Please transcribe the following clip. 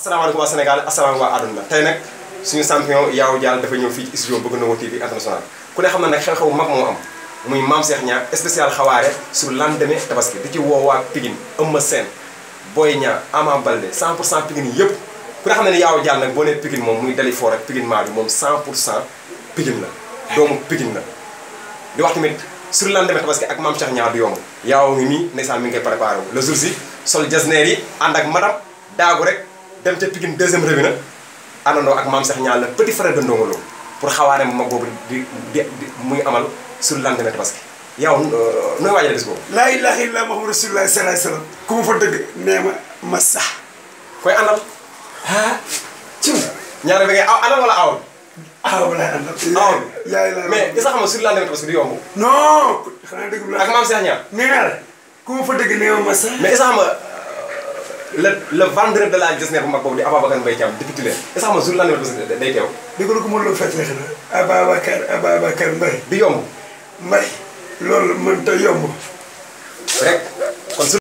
asalaamaaleykum waa Sénégal asalaamaaleykum waa àdduna tey nag suñu champion Yawou Dial dafa ñëw fii ci studio Bëgg Ndongo TV international ku ne xam na nag xew-xew mag moo am muy Mame Cheikh Niang spécial xawaare sur lendemain tabaski di ci woo waa Pikine Eumeu Sène Boy Niang Ama Baldé 100% Pikine yëpp ku ne xam ne ne Yawou Dial nag boo nee Pikine moom muy dali fort rek Pikine maa bi moom 100% Pikine la doomu Pikine la di wax tamit sur lendemain tabaski ak Mame Cheikh Niang du yomb Yawou ngi nii ndeysaan mi ngi koy préparé wu le jour si sol jasneer yi ànd ak madame daagu rek dem ca Pikine deuxième revue na àndandoo ak Mame Cheikh Niang le petit frère de Ndongo Lo pour xawaare mag boobu di muy amal sur lendemain tabaski yow nooy waajal bis boobu. laa ilaaha illa Muhammadu Rasulullah sallallahu alayhi wasallam ku ma fa dëgg nee ma sax. koy àndal. ah. ci ñaare bi ngay àndal wala aawul. aawul laay àndal. aawul yaay la mais is nga xam ne sur lendemain tabaski du yomb. non. xanaa dëgg la ak Mame Cheikh Niang. nee naa la ku ma fa dëgg nee ma sax. mais is nga xam le vendeur de la Jesner bu mag boobu di Ababacar Mbaye Thiam député leen is nga xam ne sur lendemain tabaski day teew. dëgg la ko mën loo fekk rek na Ababacar Mbaye. du yomb. Mbaye loolu mënta yomb. rek